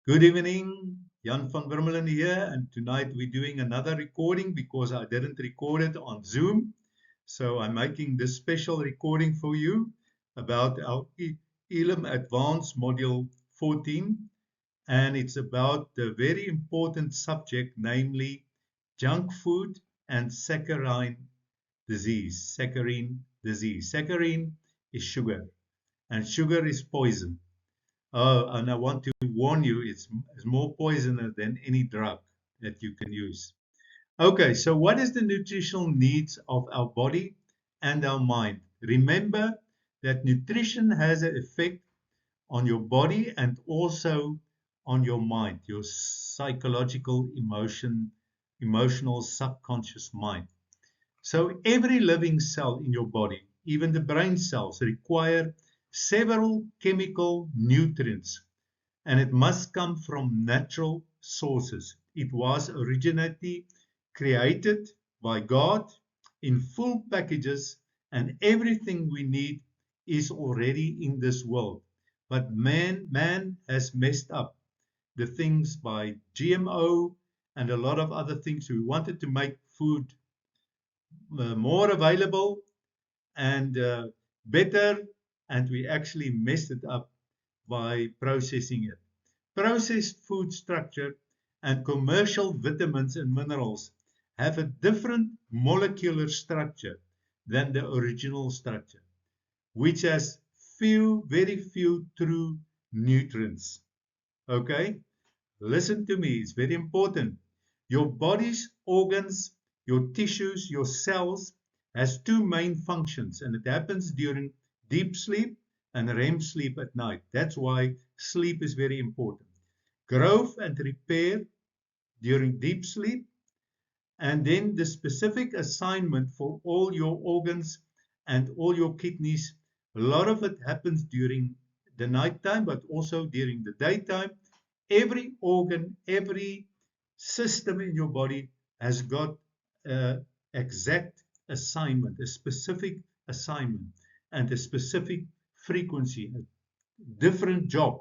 Good evening, Jan van Vermeulen here, and tonight we're doing another recording because I didn't record it on Zoom. So I'm making this special recording for you about our ELIM Advance Module 14, and it's about the very important subject, namely junk food and saccharine disease. Saccharine disease. Saccharine is sugar, and sugar is poison. Oh, and I want to warn you, it's more poisonous than any drug that you can use. Okay, so what is the nutritional needs of our body and our mind? Remember that nutrition has an effect on your body and also on your mind, your psychological emotional subconscious mind. So every living cell in your body, even the brain cells, require several chemical nutrients, and it must come from natural sources. It was originally created by God in full packages, and everything we need is already in this world. But man has messed up the things by GMO and a lot of other things. We wanted to make food more available and better, and we actually messed it up by processing it. Processed food structure and commercial vitamins and minerals have a different molecular structure than the original structure, which has very few true nutrients. Okay? Listen to me, it's very important. Your body's organs, your tissues, your cells has two main functions, and it happens during deep sleep and REM sleep at night. That's why sleep is very important. Growth and repair during deep sleep, and then the specific assignment for all your organs and all your kidneys. A lot of it happens during the nighttime, but also during the daytime. Every organ, every system in your body has got an exact assignment, a specific assignment, and a specific frequency, a different job.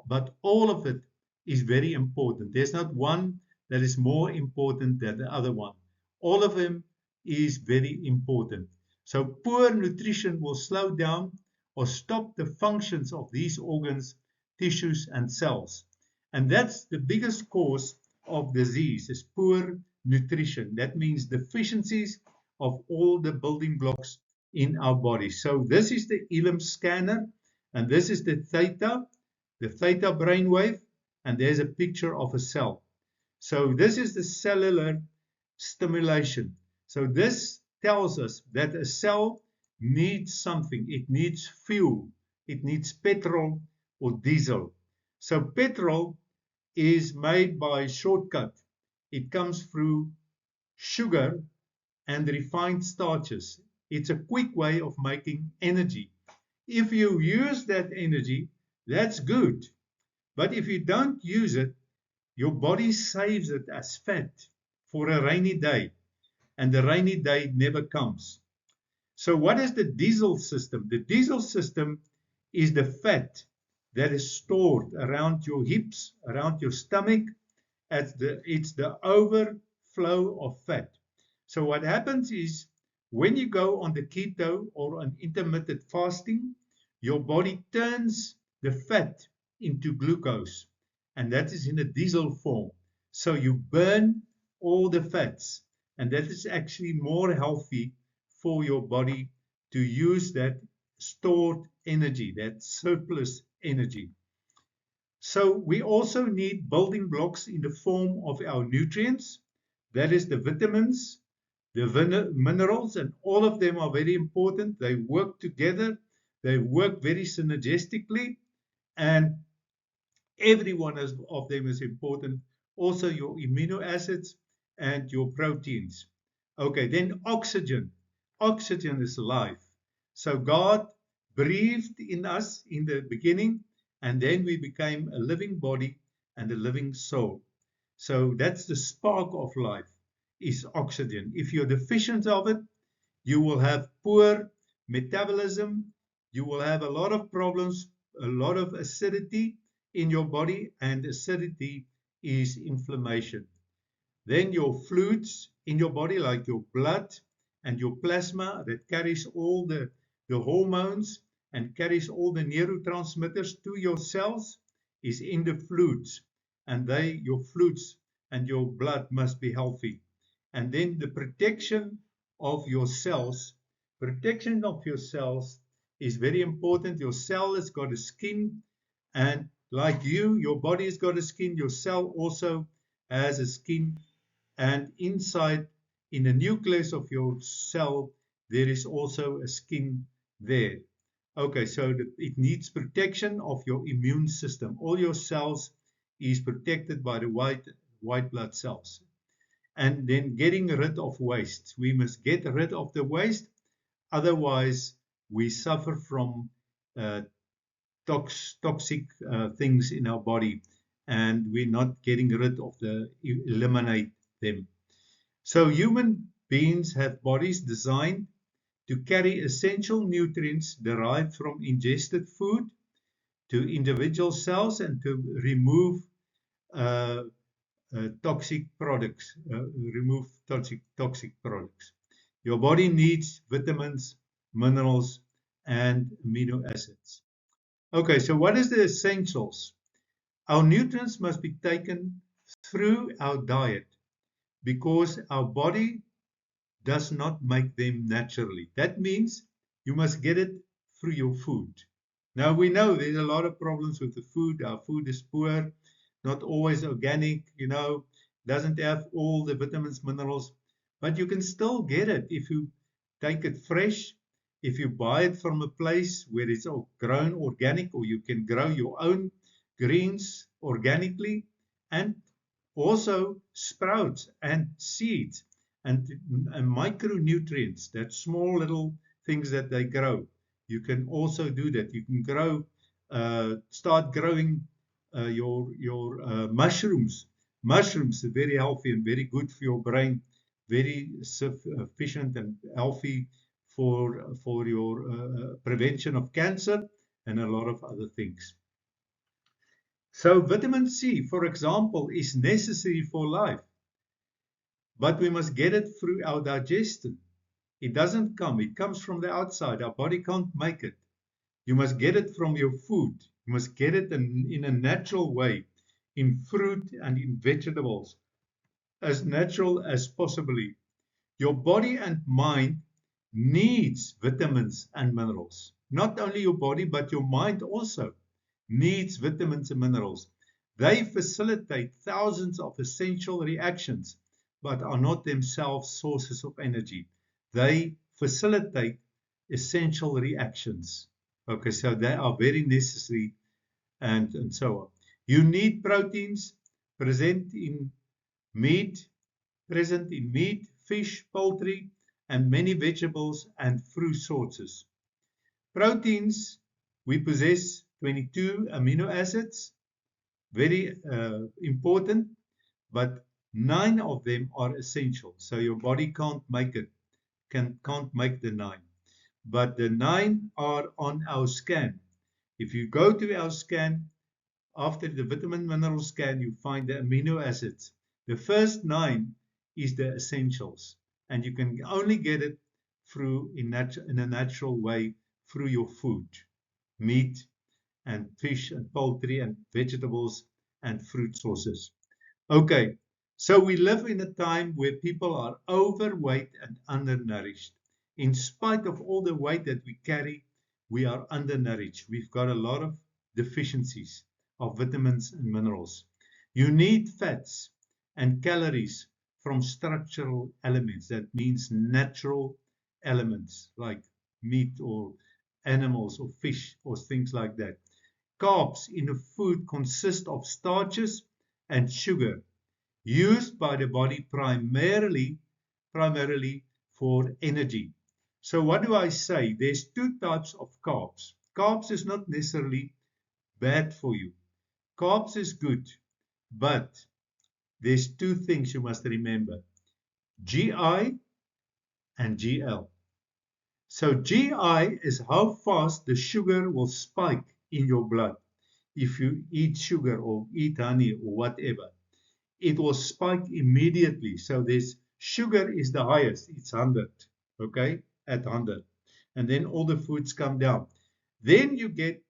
But all of it is very important. There's not one that is more important than the other one. All of them is very important. So poor nutrition will slow down or stop the functions of these organs, tissues, and cells. And that's the biggest cause of disease, is poor nutrition. That means deficiencies of all the building blocks in our body. So this is the ELIM scanner, and this is the theta brainwave, and there's a picture of a cell. So this is the cellular stimulation. So this tells us that a cell needs something. It needs fuel. It needs petrol or diesel. So petrol is made by a shortcut. It comes through sugar and refined starches. It's a quick way of making energy. If you use that energy, that's good. But if you don't use it, your body saves it as fat for a rainy day, and the rainy day never comes. So what is the diesel system? The diesel system is the fat that is stored around your hips, around your stomach. It's the overflow of fat. So what happens is when you go on the keto or on intermittent fasting, your body turns the fat into glucose, and that is in a diesel form. So you burn all the fats, and that is actually more healthy for your body to use that stored energy, that surplus energy. So we also need building blocks in the form of our nutrients. That is the vitamins, the minerals, and all of them are very important. They work together. They work very synergistically, and every one of them is important. Also your amino acids and your proteins. Okay, then oxygen. Oxygen is life. So God breathed in us in the beginning, and then we became a living body and a living soul. So that's the spark of life, is oxygen. If you're deficient of it, you will have poor metabolism, you will have a lot of problems, a lot of acidity in your body, and acidity is inflammation. Then your fluids in your body, like your blood and your plasma, that carries all the hormones and carries all the neurotransmitters to your cells, is in the fluids. And your fluids and your blood must be healthy. And then the protection of your cells is very important. Your cell has got a skin, and like your body has got a skin, your cell also has a skin, and inside, in the nucleus of your cell, there is also a skin there. Okay, so it needs protection of your immune system. All your cells is protected by the white blood cells. And then getting rid of waste. We must get rid of the waste, otherwise we suffer from uh, toxic things in our body, and we're not getting rid of eliminate them. So human beings have bodies designed to carry essential nutrients derived from ingested food to individual cells and to remove uh, toxic products, toxic products. Your body needs vitamins, minerals, and amino acids. Okay, so what is the essentials? Our nutrients must be taken through our diet because our body does not make them naturally. That means you must get it through your food. Now we know there's a lot of problems with the food. Our food is poor, not always organic, doesn't have all the vitamins, minerals, but you can still get it if you take it fresh, if you buy it from a place where it's grown organic, or you can grow your own greens organically, and also sprouts and seeds and micronutrients, that small little things that they grow. You can also do that. You can start growing your mushrooms. Mushrooms are very healthy and very good for your brain, very efficient and healthy for your prevention of cancer and a lot of other things. So vitamin C, for example, is necessary for life, but we must get it through our digestion. It doesn't come, it comes from the outside. Our body can't make it. You must get it from your food. You must get it in a natural way, in fruit and in vegetables, as natural as possibly. Your body and mind needs vitamins and minerals. Not only your body, but your mind also needs vitamins and minerals. They facilitate thousands of essential reactions, but are not themselves sources of energy. They facilitate essential reactions. Okay, so they are very necessary, and so on. You need proteins present in meat, fish, poultry, and many vegetables and fruit sources. Proteins, we possess 22 amino acids, very important, but 9 of them are essential. So your body can't make it, can't make the 9. But the 9 are on our scan. If you go to our scan, after the vitamin mineral scan, you find the amino acids. The first 9 is the essentials, and you can only get it through in a natural way through your food, meat and fish and poultry and vegetables and fruit sources. Okay, so we live in a time where people are overweight and undernourished. In spite of all the weight that we carry, we are undernourished. We've got a lot of deficiencies of vitamins and minerals. You need fats and calories from structural elements. That means natural elements like meat or animals or fish or things like that. Carbs in a food consist of starches and sugar used by the body primarily for energy. So what do I say? There's 2 types of carbs. Carbs is not necessarily bad for you. Carbs is good, but there's 2 things you must remember: GI and GL. So GI is how fast the sugar will spike in your blood. if you eat sugar or eat honey or whatever, it will spike immediately. So there's sugar is the highest, it's 100, okay, at 100. And then all the foods come down. Then you get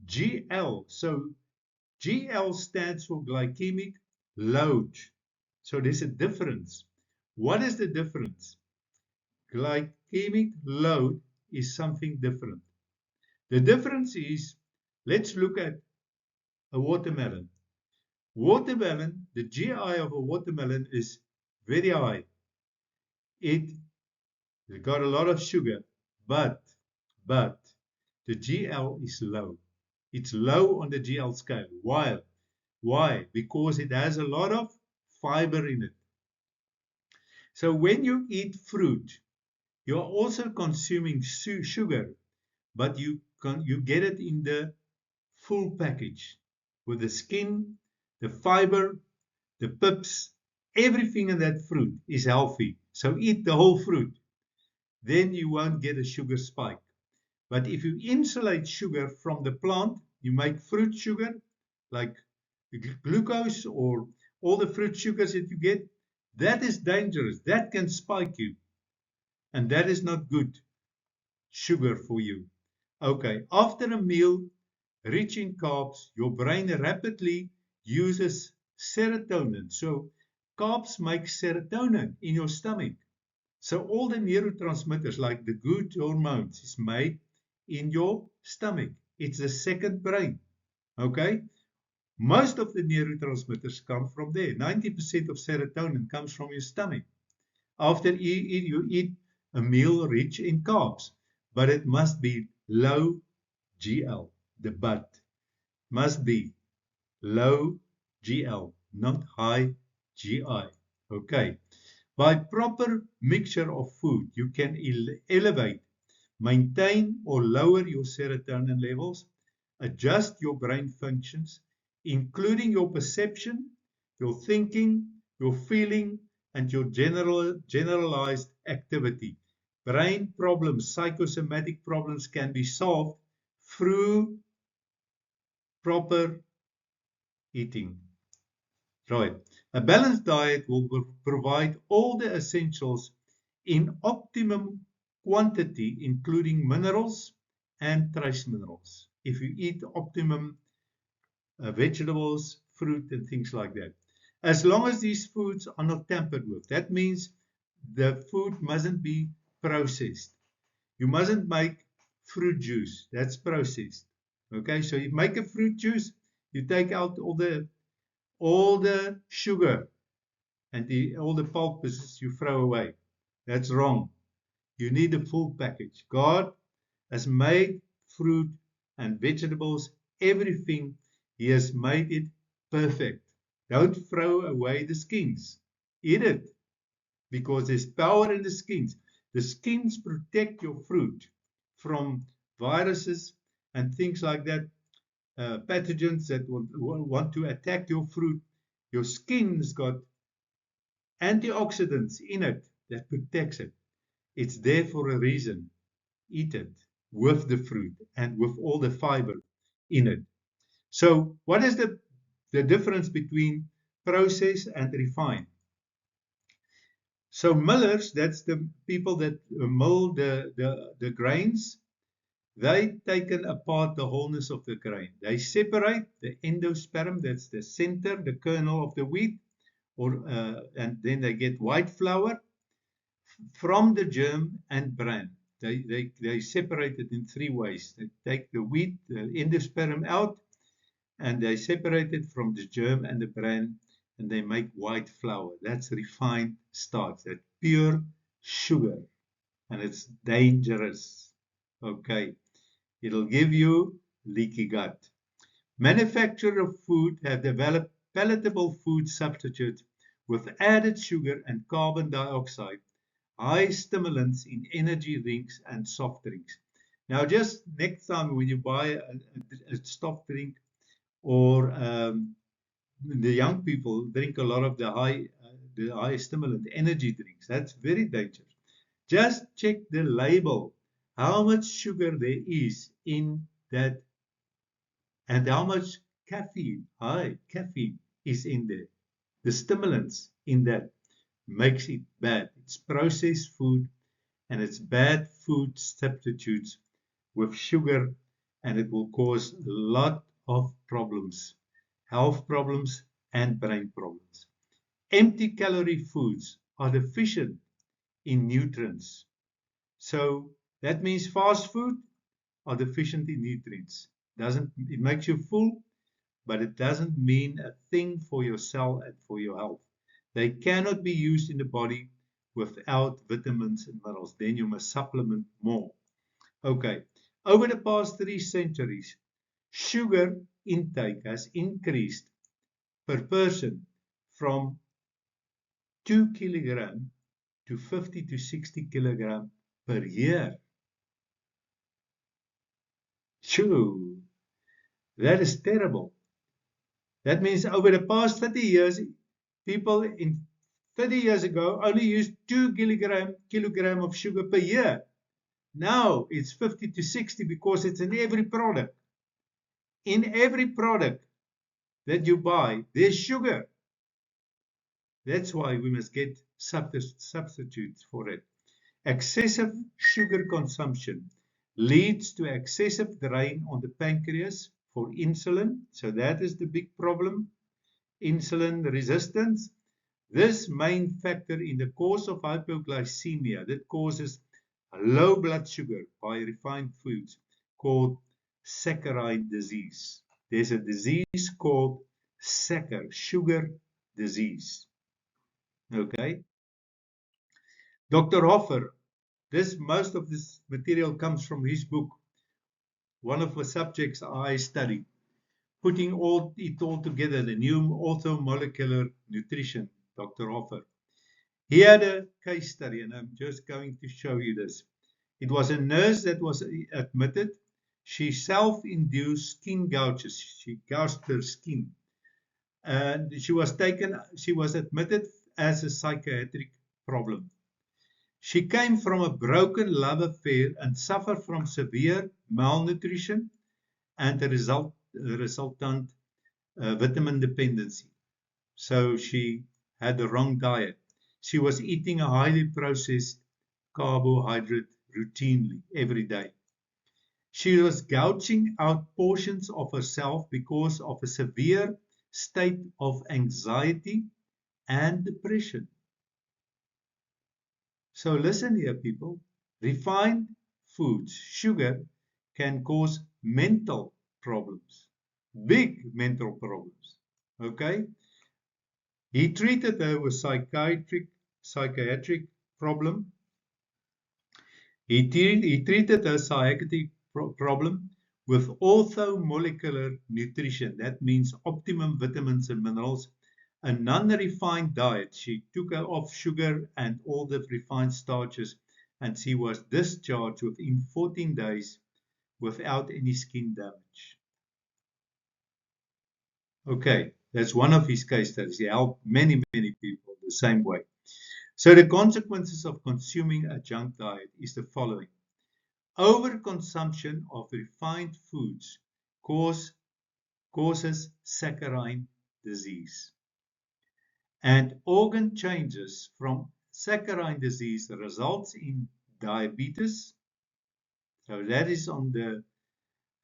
GL. So GL stands for glycemic load. So there's a difference. What is the difference? Glycemic load is something different. The difference is, let's look at a watermelon. Watermelon, the GI of a watermelon is very high. It got a lot of sugar, but the GL is low. It's low on the GL scale. Why? Why? Because it has a lot of fiber in it. So when you eat fruit, you're also consuming sugar, but you get it in the full package with the skin, the fiber, the pips, everything in that fruit is healthy. So eat the whole fruit. Then you won't get a sugar spike. But if you insulate sugar from the plant, you make fruit sugar like glucose or all the fruit sugars that you get, that is dangerous. That can spike you. And that is not good sugar for you. Okay, after a meal rich in carbs, your brain rapidly uses serotonin. So carbs make serotonin in your stomach. So all the neurotransmitters like the good hormones is made in your stomach. It's the second brain. Okay? Most of the neurotransmitters come from there. 90% of serotonin comes from your stomach. After you eat a meal rich in carbs, but it must be low GL. The but must be low GL, not high GI. Okay. By proper mixture of food, you can elevate, maintain or lower your serotonin levels, adjust your brain functions, including your perception, your thinking, your feeling, and your generalized activity. Brain problems, psychosomatic problems can be solved through proper eating. Right. A balanced diet will provide all the essentials in optimum quantity, including minerals and trace minerals. If you eat optimum vegetables, fruit, and things like that. As long as these foods are not tampered with, that means the food mustn't be processed. You mustn't make fruit juice, that's processed. Okay, so you make a fruit juice, you take out all the sugar and all the pulp pieces you throw away. That's wrong. You need a full package. God has made fruit and vegetables, everything. He has made it perfect. Don't throw away the skins. Eat it because there's power in the skins. The skins protect your fruit from viruses and things like that, pathogens that want to attack your fruit. Your skin's got antioxidants in it that protects it. It's there for a reason. Eat it with the fruit and with all the fiber in it. So what is the difference between processed and refined? So millers, that's the people that mill the grains, they taken apart the wholeness of the grain. They separate the endosperm, that's the center, the kernel of the wheat, and then they get white flour from the germ and bran. They separate it in three ways. They take the wheat, the endosperm out, and they separate it from the germ and the bran, and they make white flour. That's refined starch. That's pure sugar, and it's dangerous. Okay, it'll give you leaky gut. Manufacturers of food have developed palatable food substitutes with added sugar and carbon dioxide, high stimulants in energy drinks and soft drinks. Now, just next time when you buy a soft drink, or the young people drink a lot of the high stimulant energy drinks, that's very dangerous. Just check the label, how much sugar there is in that And how much high caffeine is in there. The stimulants in that makes it bad. It's processed food and it's bad food substitutes with sugar, and it will cause a lot of problems, health problems and brain problems. Empty calorie foods are deficient in nutrients. So that means fast food are deficient in nutrients. It makes you full, but it doesn't mean a thing for your cell and for your health. They cannot be used in the body without vitamins and minerals. Then you must supplement more. Okay. Over the past 3 centuries, sugar intake has increased per person from 2 kilogram to 50 to 60 kilogram per year. Shoo, that is terrible. That means over the past 30 years, people in 30 years ago only used 2 kilogram of sugar per year. Now it's 50 to 60 because it's in every product. In every product that you buy, there's sugar. That's why we must get substitutes for it. Excessive sugar consumption leads to excessive drain on the pancreas for insulin. So that is the big problem. Insulin resistance. This main factor in the cause of hypoglycemia that causes low blood sugar by refined foods called saccharine disease. There's a disease called sugar disease. Okay. Dr. Hoffer, most of this material comes from his book, one of the subjects I study, putting it all together, the new orthomolecular nutrition, Dr. Hoffer. He had a case study, and I'm just going to show you this. It was a nurse that was admitted. She self-induced skin gouges. She gouged her skin. And she was admitted as a psychiatric problem. She came from a broken love affair and suffered from severe malnutrition and the resultant vitamin dependency. So she had the wrong diet. She was eating a highly processed carbohydrate routinely every day. She was gouging out portions of herself because of a severe state of anxiety and depression. So listen here, people. Refined foods, sugar, can cause mental problems, big mental problems. Okay? He treated her with psychiatric problem. He treated her psychiatric problem with orthomolecular nutrition. That means optimum vitamins and minerals. A non-refined diet. She took her off sugar and all the refined starches, and she was discharged within 14 days without any skin damage. Okay, that's one of his case studies. He helped many, many people the same way. So the consequences of consuming a junk diet is the following. Overconsumption of refined foods causes saccharine disease. And organ changes from saccharine disease results in diabetes. So that is on the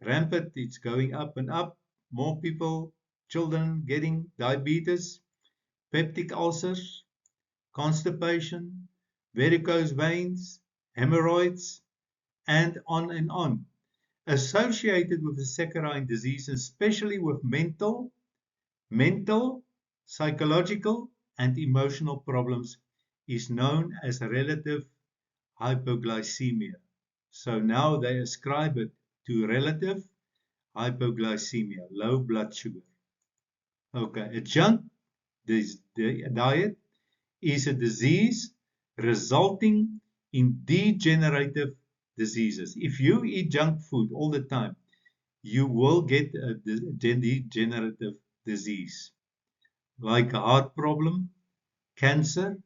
rampant, it's going up and up. More people, children getting diabetes, peptic ulcers, constipation, varicose veins, hemorrhoids, and on, associated with the saccharine disease, especially with mental, psychological, and emotional problems, is known as relative hypoglycemia. So now they ascribe it to relative hypoglycemia, low blood sugar. Okay, a junk diet is a disease resulting in degenerative diseases. If you eat junk food all the time, you will get a degenerative disease like a heart problem, cancer,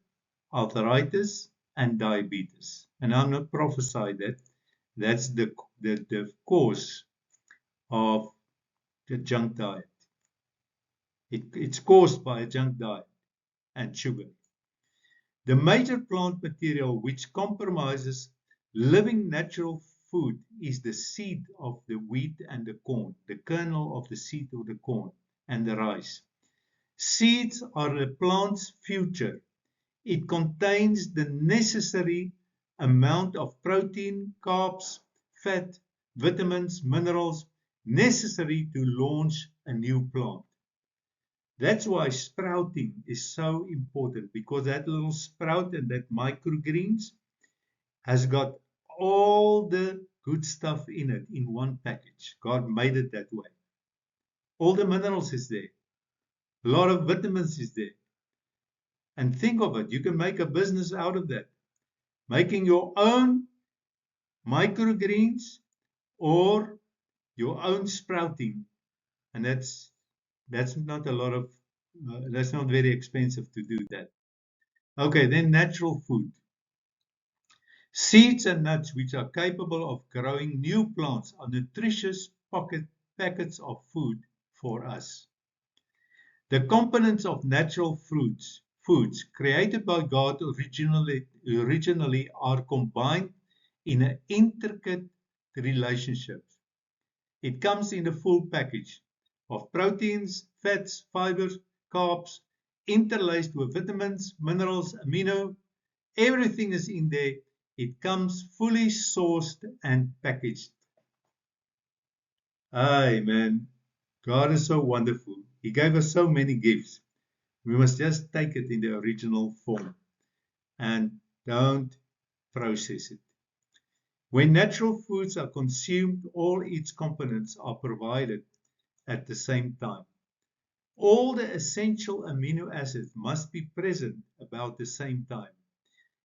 arthritis, and diabetes. And I'm not prophesying that. That's the cause of the junk diet. It's caused by a junk diet and sugar. The major plant material which compromises living natural food is the seed of the wheat and the corn, the kernel of the seed of the corn and the rice. Seeds are a plant's future. It contains the necessary amount of protein, carbs, fat, vitamins, minerals necessary to launch a new plant. That's why sprouting is so important, because that little sprout and that microgreens has got all the good stuff in it in one package. God made it that way. All the minerals is there. A lot of vitamins is there. And think of it, you can make a business out of that. Making your own microgreens or your own sprouting. And that's not a lot of, that's not very expensive to do that. Okay, then natural food. Seeds and nuts which are capable of growing new plants are nutritious packets of food for us. The components of natural foods created by God originally are combined in an intricate relationship. It comes in a full package of proteins, fats, fibers, carbs, interlaced with vitamins, minerals, amino. Everything is in there. It comes fully sourced and packaged. Amen. God is so wonderful. He gave us so many gifts. We must just take it in the original form and don't process it. When natural foods are consumed, all its components are provided at the same time. All the essential amino acids must be present about the same time.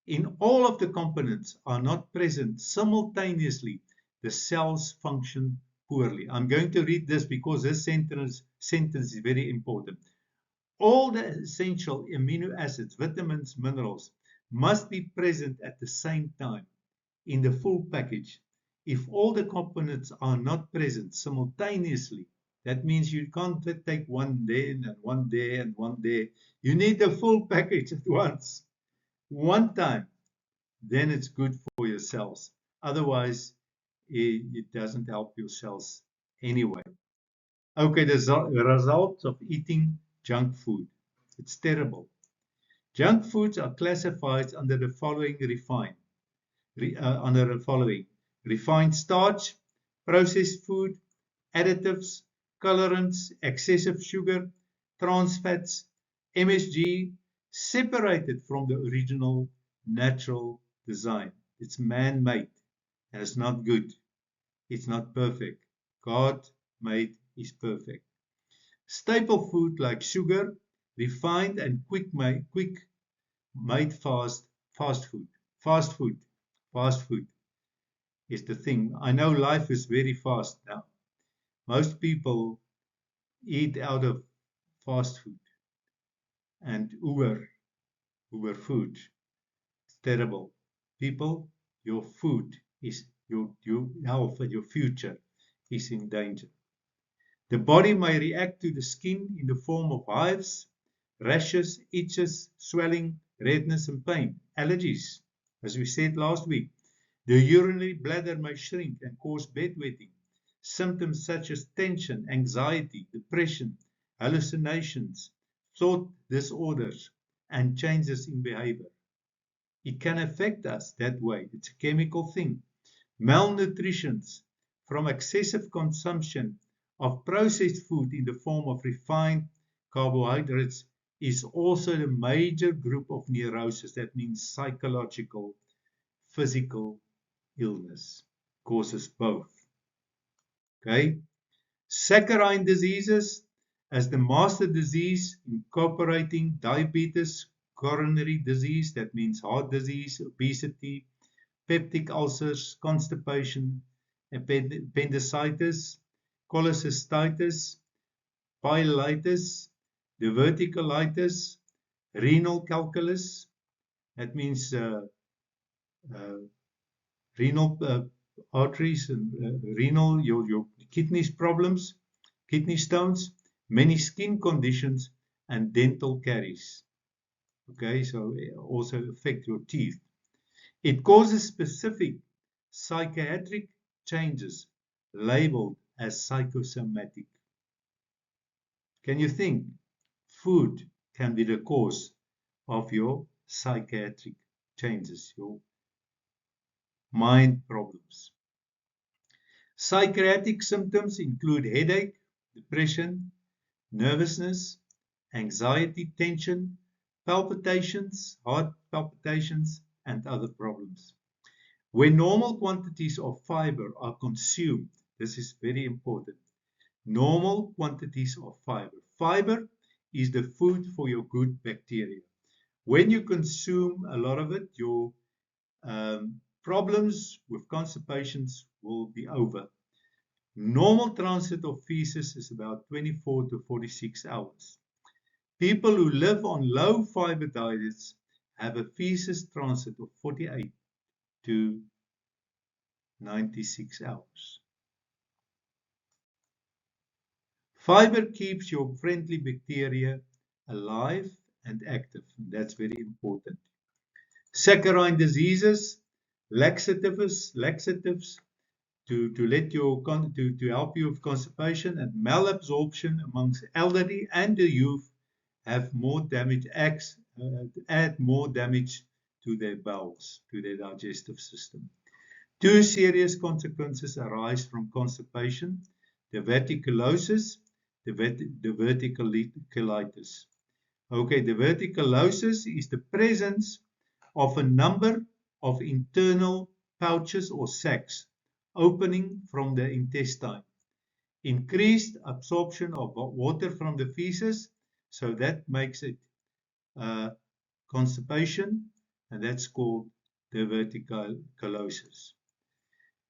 In all of the components are not present simultaneously, the cells function poorly. I'm going to read this because this sentence is very important. All the essential amino acids, vitamins, minerals must be present at the same time in the full package. If all the components are not present simultaneously, that means you can't take one there and one there and one there. You need the full package at once, one time. Then it's good for your cells. Otherwise, it doesn't help your cells anyway. Okay, the results of eating junk food. It's terrible. Junk foods are classified under the following refined starch, processed food, additives, colorants, excessive sugar, trans fats, MSG, separated from the original natural design. It's man-made and it's not good. It's not perfect. God made is perfect. Staple food like sugar, refined and quick made fast food is the thing. I know life is very fast now. Most people eat out of fast food and Uber food. It's terrible. People, your food is your health and your future is in danger. The body may react to the skin in the form of hives, rashes, itches, swelling, redness and pain, allergies, as we said last week. The urinary bladder may shrink and cause bedwetting. Symptoms such as tension, anxiety, depression, hallucinations, thought disorders, and changes in behavior. It can affect us that way. It's a chemical thing. Malnutrition from excessive consumption of processed food in the form of refined carbohydrates is also the major group of neurosis. That means psychological, physical illness. Causes both. Okay. Saccharine diseases as the master disease, incorporating diabetes, coronary disease, that means heart disease, obesity, peptic ulcers, constipation, appendicitis, cholecystitis, pyelitis, diverticulitis, renal calculus, that means renal arteries and renal, your kidneys problems, kidney stones, many skin conditions, and dental caries. Okay, so it also affect your teeth. It causes specific psychiatric changes labeled as psychosomatic. Can you think? Food can be the cause of your psychiatric changes, your mind problems. Psychiatric symptoms include headache, depression, nervousness, anxiety, tension, palpitations, heart palpitations, and other problems. When normal quantities of fiber are consumed, this is very important. Normal quantities of fiber. Fiber is the food for your good bacteria. When you consume a lot of it, your problems with constipations will be over. Normal transit of feces is about 24 to 46 hours. People who live on low fiber diets have a feces transit of 48 to 96 hours. Fiber keeps your friendly bacteria alive and active. And that's very important. Saccharine diseases, laxatives to help you with constipation, and malabsorption amongst elderly and the youth have more damage, add more damage to their bowels, to their digestive system. Two serious consequences arise from constipation: the verticulosis, the verticulitis. Okay, the verticulosis is the presence of a number of internal pouches or sacs opening from the intestine. Increased absorption of water from the feces, so that makes it constipation, and that's called the verticulosis.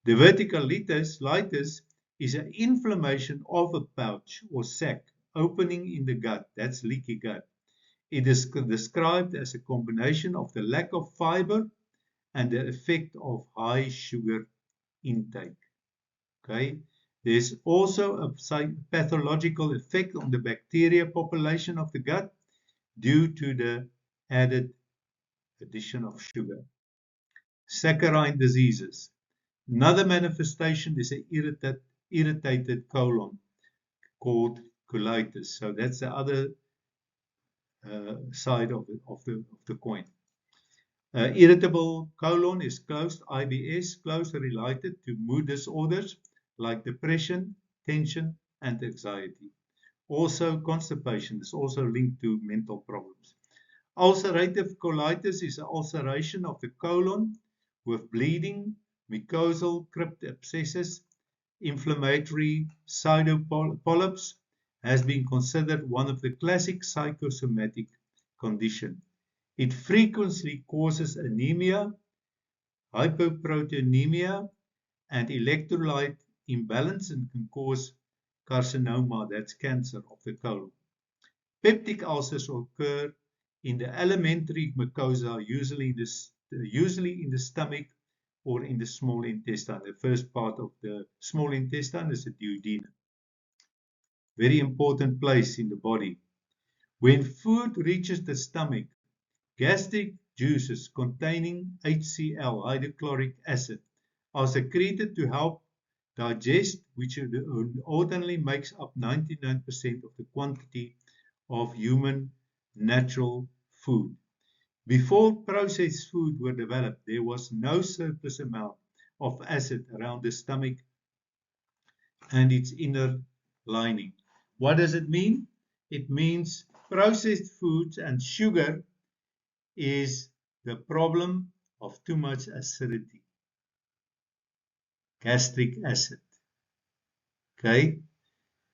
The verticulitis is an inflammation of a pouch or sac opening in the gut. That's leaky gut. It is described as a combination of the lack of fiber and the effect of high sugar intake. Okay. There's also a pathological effect on the bacteria population of the gut due to the added addition of sugar. Saccharine diseases. Another manifestation is an irritated colon called colitis. So that's the other side of the coin. Irritable colon is close, IBS, closely related to mood disorders like depression, tension, and anxiety. Also, constipation is also linked to mental problems. Ulcerative colitis is an ulceration of the colon with bleeding, mucosal crypt abscesses, inflammatory pseudopolyps, has been considered one of the classic psychosomatic conditions. It frequently causes anemia, hypoproteinemia, and electrolyte imbalance, and can cause carcinoma, that's cancer of the colon. Peptic ulcers occur in the alimentary mucosa, usually in the stomach or in the small intestine. The first part of the small intestine is the duodenum. Very important place in the body. When food reaches the stomach, gastric juices containing HCl, hydrochloric acid, are secreted to help digest, which ordinarily makes up 99% of the quantity of human natural food. Before processed food were developed, there was no surplus amount of acid around the stomach and its inner lining. What does it mean? It means processed foods and sugar is the problem of too much acidity, gastric acid. Okay,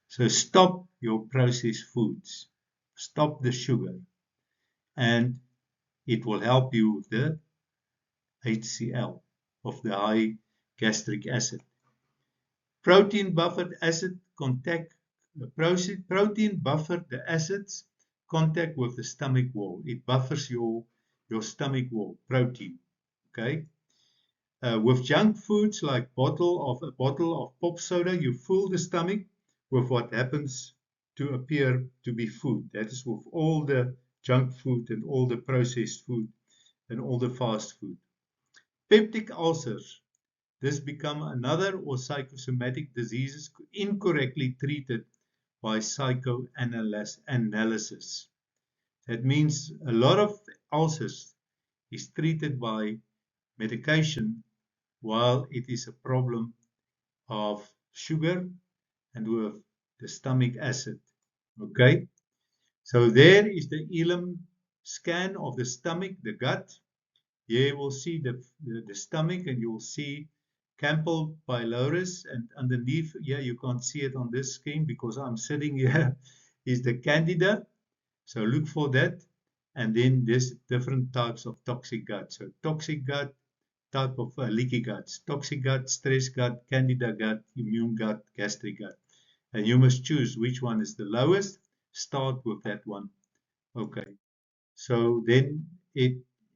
so stop your processed foods, stop the sugar, and it will help you with the HCl of the high gastric acid. Protein buffered acid contact. Protein buffered the acids contact with the stomach wall. It buffers your stomach wall, protein. Okay. With junk foods like a bottle of pop soda, you fill the stomach with what happens to appear to be food. That is with all the junk food and all the processed food and all the fast food. Peptic ulcers. This become another or psychosomatic diseases incorrectly treated by psychoanalysis. That means a lot of ulcers is treated by medication while it is a problem of sugar and with the stomach acid. Okay, so there is the ELIM scan of the stomach, the gut. Here you will see the stomach, and you will see Campbell pylorus, and underneath, yeah, you can't see it on this screen because I'm sitting here, is the candida. So look for that. And then there's different types of toxic gut. So toxic gut, type of leaky guts, toxic gut, stress gut, candida gut, immune gut, gastric gut. And you must choose which one is the lowest. Start with that one. Okay. So then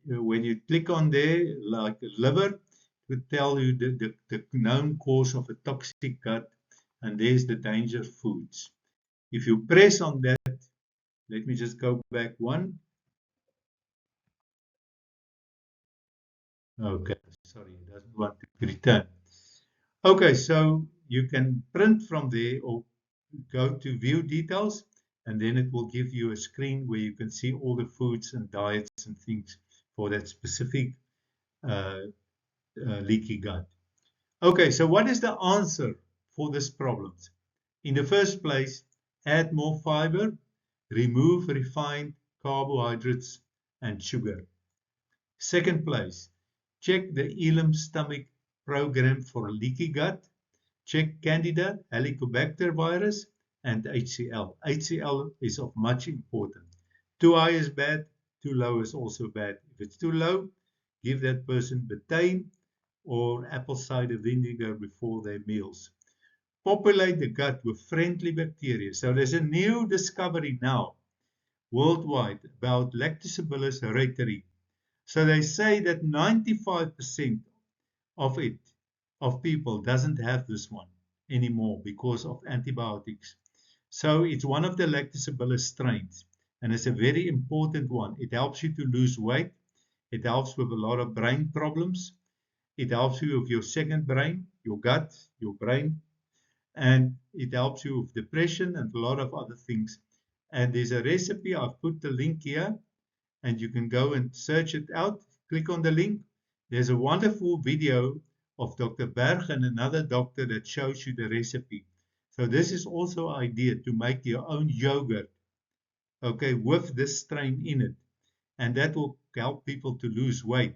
when you click on there, like liver, it will tell you the known cause of a toxic gut, and there's the danger foods. If you press on that, let me just go back one. Okay, sorry, it doesn't want to return. Okay, so you can print from there or go to view details, and then it will give you a screen where you can see all the foods and diets and things for that specific leaky gut. Okay, so what is the answer for this problem? In the first place, add more fiber, remove refined carbohydrates and sugar. Second place, check the ELIM stomach program for leaky gut. Check Candida, Helicobacter virus, and HCl. HCl is of much importance. Too high is bad, too low is also bad. If it's too low, give that person betaine or apple cider vinegar before their meals. Populate the gut with friendly bacteria. So there's a new discovery now worldwide about Lactobacillus reuteri. So they say that 95% of people doesn't have this one anymore because of antibiotics. So it's one of the Lactobacillus strains, and it's a very important one. It helps you to lose weight. It helps with a lot of brain problems. It helps you with your second brain, your gut, your brain, and it helps you with depression and a lot of other things. And there's a recipe. I've put the link here, and you can go and search it out. Click on the link. There's a wonderful video of Dr. Berg and another doctor that shows you the recipe. So this is also an idea to make your own yogurt, okay, with this strain in it. And that will help people to lose weight,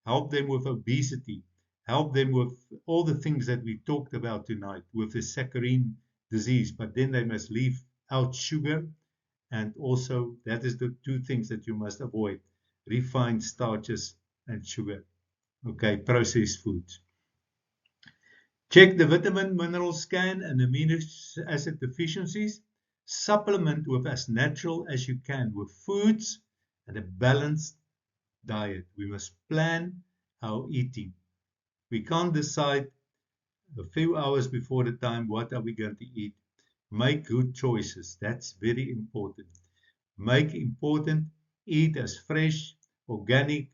help them with obesity, help them with all the things that we talked about tonight with the saccharine disease. But then they must leave out sugar, and also that is the two things that you must avoid: refined starches and sugar. Okay, processed foods. Check the vitamin mineral scan and amino acid deficiencies. Supplement with as natural as you can with foods and a balanced diet. We must plan our eating. We can't decide a few hours before the time what are we going to eat. Make good choices. That's very important. Eat as fresh, organic,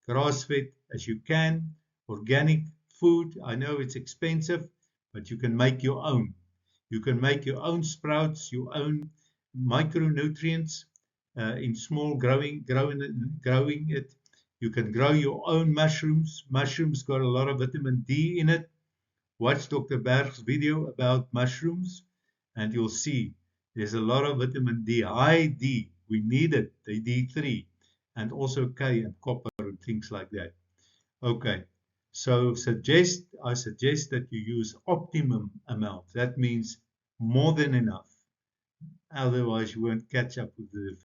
grass-fed as you can. Organic food, I know it's expensive, but you can make your own. You can make your own sprouts, your own micronutrients in small growing it. You can grow your own mushrooms. Mushrooms got a lot of vitamin D in it. Watch Dr. Berg's video about mushrooms, and you'll see there's a lot of vitamin D, high D. We need it, the D3, and also K and copper and things like that. Okay, so I suggest that you use optimum amount. That means more than enough. Otherwise, you won't catch up with the